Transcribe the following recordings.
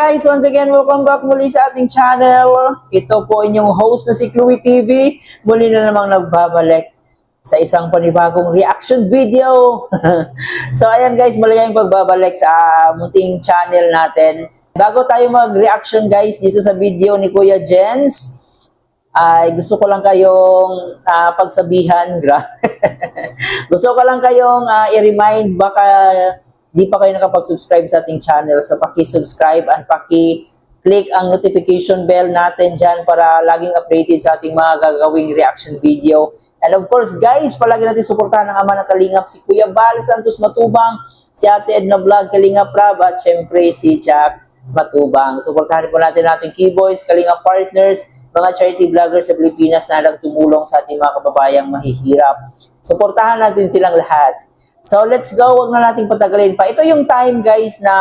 guys, once again, welcome back muli sa ating channel. Ito po inyong host na si Chloe TV. Muli na namang nagbabalik sa isang panibagong reaction video. So ayan guys, maligayang pagbabalik sa munting channel natin. Bago tayo mag-reaction guys dito sa video ni Kuya Jens, ay gusto ko lang kayong pagsabihan. Gusto ko lang kayong i-remind, baka di pa kayo nakapag-subscribe sa ating channel, so paki-subscribe and paki-click ang notification bell natin dyan para laging updated sa ating mga gagawing reaction video. And of course guys, palagi natin suportahan ang ama ng Kalingap, si Kuya Bal Santos Matubang, si Ate Edna Vlog, Kalingap Rab, at syempre si Jack Matubang. Suportahan po natin ating Keyboys, Kalingap Partners, mga charity vloggers sa Pilipinas na nagtumulong sa ating mga kababayang mahihirap. Suportahan natin silang lahat. So let's go, wag na nating patagalin pa. Ito yung time guys na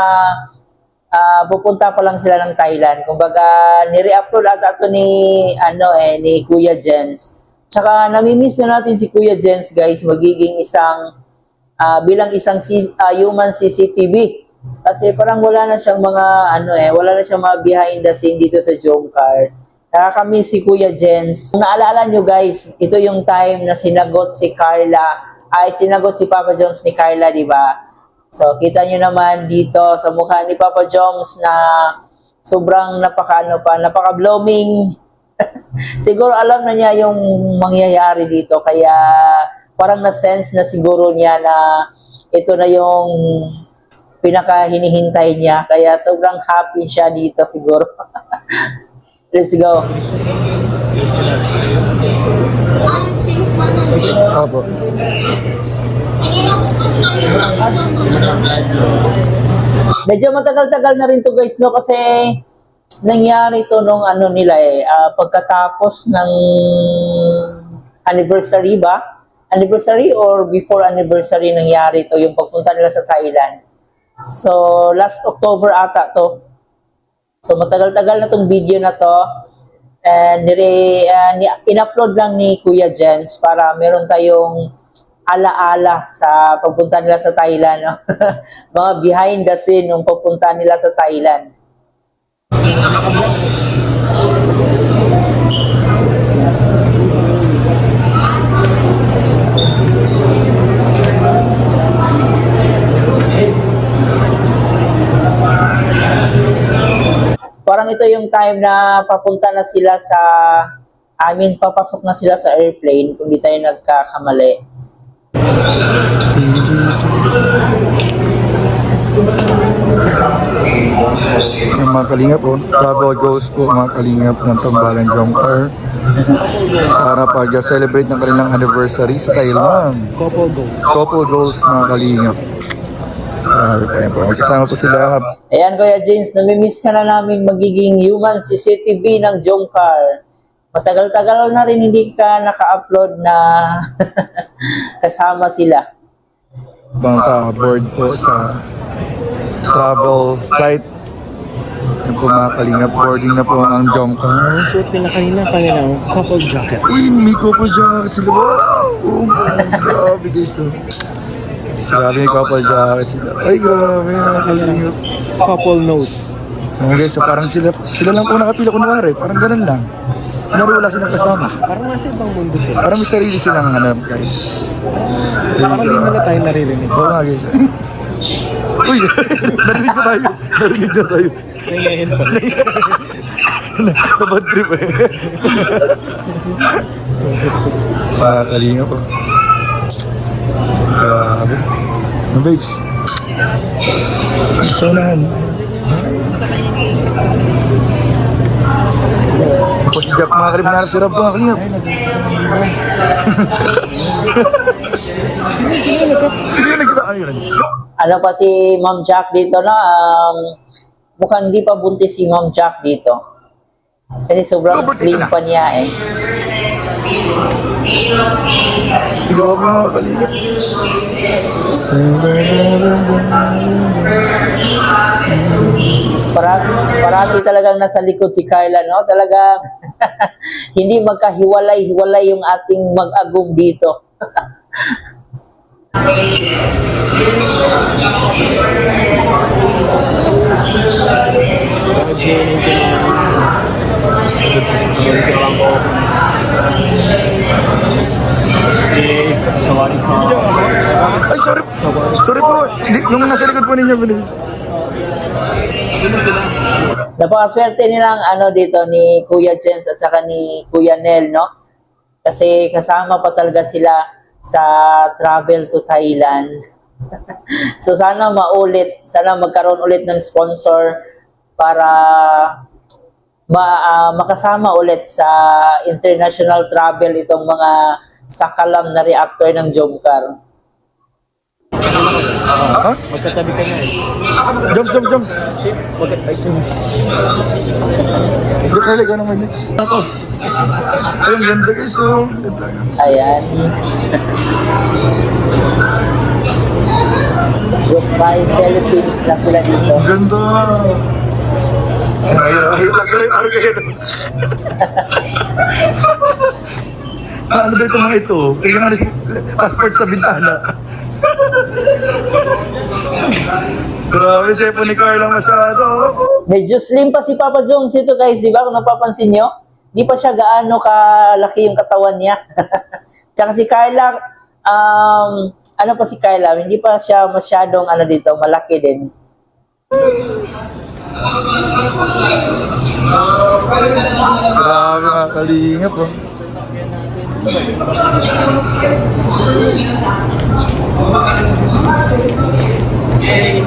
pupunta pa lang sila ng Thailand. Kumbaga ni-re-upload ata ito ni Kuya Jens. Tsaka nami-miss na natin si Kuya Jens guys, magiging isang bilang isang human CCTV. Kasi parang wala na siyang mga wala na siyang mga behind the scene dito sa Jomcar. Nakakamiss si Kuya Jens. Kung naalala nyo guys, ito yung time na sinagot si Papa Joms ni Carla, di ba? So, kita nyo naman dito sa mukha ni Papa Joms na sobrang napaka-blooming. Siguro alam na niya yung mangyayari dito, kaya parang na-sense na siguro niya na ito na yung pinaka-hinihintay niya, kaya sobrang happy siya dito siguro. Let's go. Opo. Medyo matagal-tagal na rin to guys, no, kasi nangyari to nung pagkatapos ng anniversary ba? Anniversary or before anniversary nangyari to, yung pagpunta nila sa Thailand. So last October ata to. So matagal-tagal na tong video na to. And in-upload lang ni Kuya Jens para meron tayong ala-ala sa pagpunta nila sa Thailand. No? Mga behind the scene nung pagpunta nila sa Thailand. Parang ito yung time na papunta na sila papasok na sila sa airplane kung di tayo nagkakamali. Yung mga kalingap po, travel goes po mga kalingap ng Tambalan Jomcar para pag-celebrate ng kanilang anniversary sa Thailand. Couple goals mga kalingap. Kasama po sila. Ayan Kuya James, namimiss ka na namin magiging human CCTV ng Jomcar. Matagal-tagal na rin hindi ka naka-upload na kasama sila. Bangka board po sa travel flight. Yan po mga kalingap, boarding na po ang Jomcar. Suot nila kanina couple jacket. Uy, may couple jacket sila. Wow! Oh my God, guys. Grabe yung couple jacket sila. Ay, grabe mga kalingap. Couple note. Okay, so parang sila lang po nakapila kunwari. Parang ganun lang. Kunwari wala silang kasama. Parang nasa ibang mundo sila. Parang may sarili silang guys. Parang hindi nila tayo naririnig. Oo nga guys. Uy, narinig na tayo. Narinig na tayo. Nangyayin pa. Nabad trip eh. Pakalinga po. Grabe. Ang babes. Sonahan. Tapos si Jack mga karib na si Rab mga kalingap. Hindi nagkita. Ayun. Ano pa si Ma'am Jack dito na mukhang di pa buntis si Ma'am Jack dito. Kasi sobrang slim pa niya eh. Ikaw mga kalingap. Parati talagang nasa likod si Carla, no? Talagang hindi magkahiwalay-hiwalay yung ating mag-agum dito. nag-joining ko Sawari ka. Ay, sorry. Sorry po. Yung nasa likod po ninyo, binibidyo. Napakaswerte nilang ano dito ni Kuya Jens at saka ni Kuya Nel, no? Kasi kasama pa talaga sila sa travel to Thailand. So sana maulit, sana magkaroon ulit ng sponsor para makasama ulit sa international travel itong mga sakalam na reactor ng Jomcar. Ha? Magkatabi ka na eh. Jump. Hindi ka ikaw naman yun. Ako. Ayun, ganda guys. Oh. Ganda. Ayan. Group 5 Philippines na sila dito. Ganda. Ano ba itong mga ito? Kaya nga passport sa bintana. Grabe, sepo ni Carla masyado. Medyo slim pa si Papa Joms ito guys, di ba? Kung napapansin nyo, di pa siya gaano kalaki yung katawan niya. Tsaka si Carla, ano pa si Carla, hindi pa siya masyadong dito, malaki din. Grabe mga kalingap oh.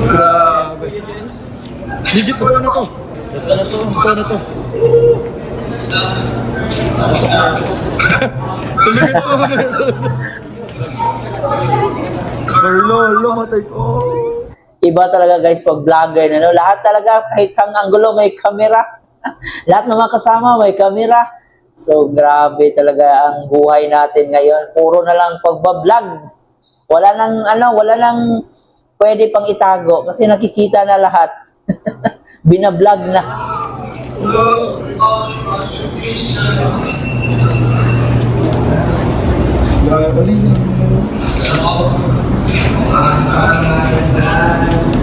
Grabe. Digit ko na to. Ito na to. Tumigit ko na ito. Carlo, matay ko. Iba talaga guys pag vlogger na, no? Lahat talaga, kahit sang anggulo may kamera. Lahat ng mga kasama may kamera. So grabe talaga ang buhay natin ngayon. Puro na lang pagbablog. Wala nang pwede pang itago kasi nakikita na lahat. Binablog na.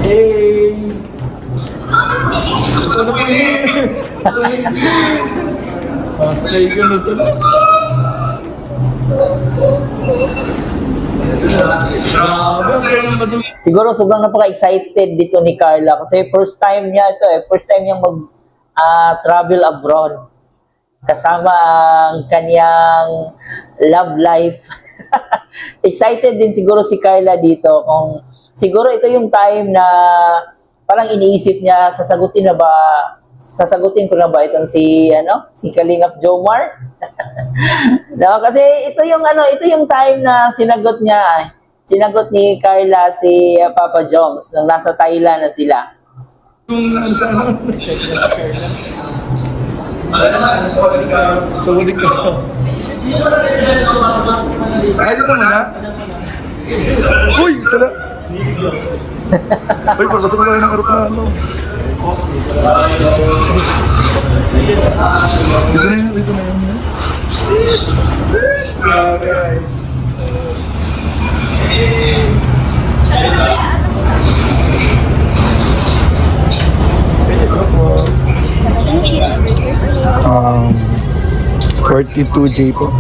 Hey! Ito na po yun! Stay ka na ito. Siguro sobrang napaka-excited dito ni Carla kasi first time niya ito first time niyang travel abroad. Kasama ang kanyang love life. Excited din siguro si Carla dito kung siguro ito yung time na parang iniisip niya sasagutin ko na ba itong si Kalingap Jomar. No, kasi ito yung time na sinagot ni Carla si Papa Joms nung nasa Thailand na sila. Sulit ka. Ay, dito muna. Uy, sala. Uy, pagpasok mo lang ng aeroplano. Dito na yun. Grabe guys. Um, 42J po.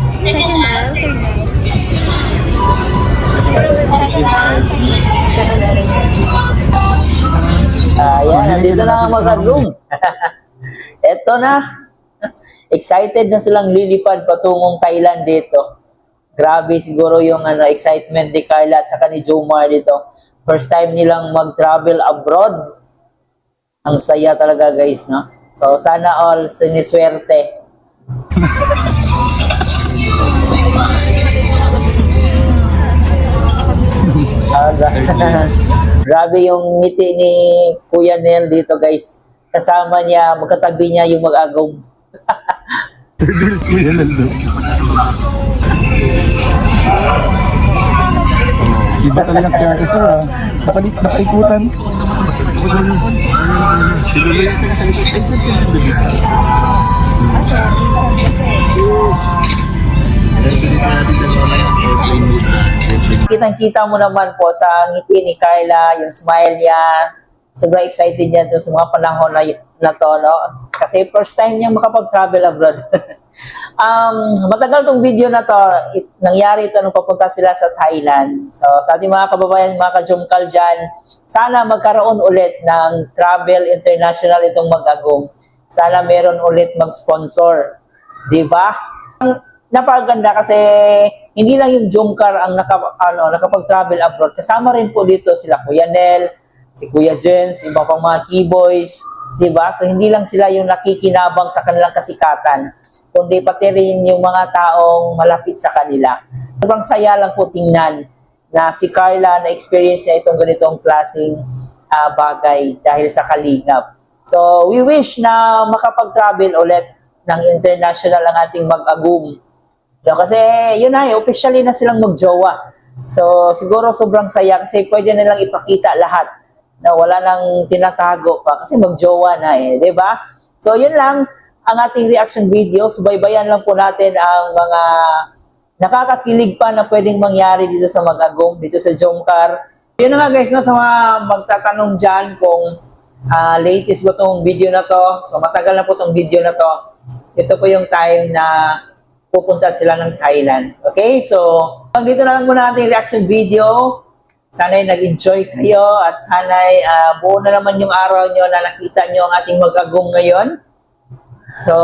Ayan, nandito na ang mga room. Eto na. Excited na silang lilipad patungong Thailand dito. Grabe siguro yung excitement ni Carla at saka ni Jomar dito. First time nilang mag-travel abroad. Ang saya talaga guys, no? So sana all siniswerte. Grabe yung ngiti ni Kuya Nel dito guys. Kasama niya, magkatabi niya yung mag-agong. Iba talaga kaya kasi napaikutan. Kitang-kita mo naman po sa ngiti ni Carla, yung smile niya, sobrang excited niya doon sa mga panahon na to, no? Kasi first time niyang makapag-travel abroad. Matagal tong video na to. Nangyari ito nung papunta sila sa Thailand. So, sa ating mga kababayan, mga ka-Jomkal dyan, sana magkaroon ulit ng travel international itong Mag-Agum. Sana meron ulit mag-sponsor. Diba? Napaganda kasi hindi lang yung Jomcar ang nakapag-travel abroad. Kasama rin po dito sila Kuya Nel, si Kuya Jens, iba pang mga keyboys, di ba? So hindi lang sila yung nakikinabang sa kanilang kasikatan, kundi pati rin yung mga taong malapit sa kanila. Sobrang saya lang po tingnan na si Carla na-experience niya itong ganitong klaseng bagay dahil sa Kalingap. So we wish na makapag-travel ulit ng international ang ating Mag-Agum. Kasi yun na, officially na silang magjowa. So siguro sobrang saya kasi pwede nilang ipakita lahat na wala nang tinatago pa kasi magjowa na di ba? So yun lang ang ating reaction video. Subaybayan lang po natin ang mga nakakakilig pa na pwedeng mangyari dito sa Mag-Agum, dito sa Jomcar. Yun na nga guys, no, sa mga magtatanong dyan kung latest ba tong video na to. So matagal na po tong video na to. Ito po yung time na pupunta sila ng Thailand. Okay, so dito na lang muna ating reaction video. Sana'y nag-enjoy kayo at sana'y buo na naman yung araw nyo na nakita nyo ang ating Mag-Agum ngayon. So,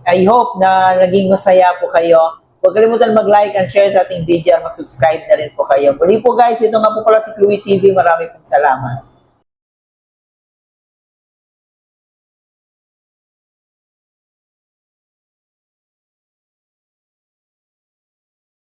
I hope na naging masaya po kayo. Huwag kalimutan mag-like and share sa ating video at mag-subscribe na rin po kayo. Muli po guys, ito nga po pala si Chloe TV. Maraming pong salamat.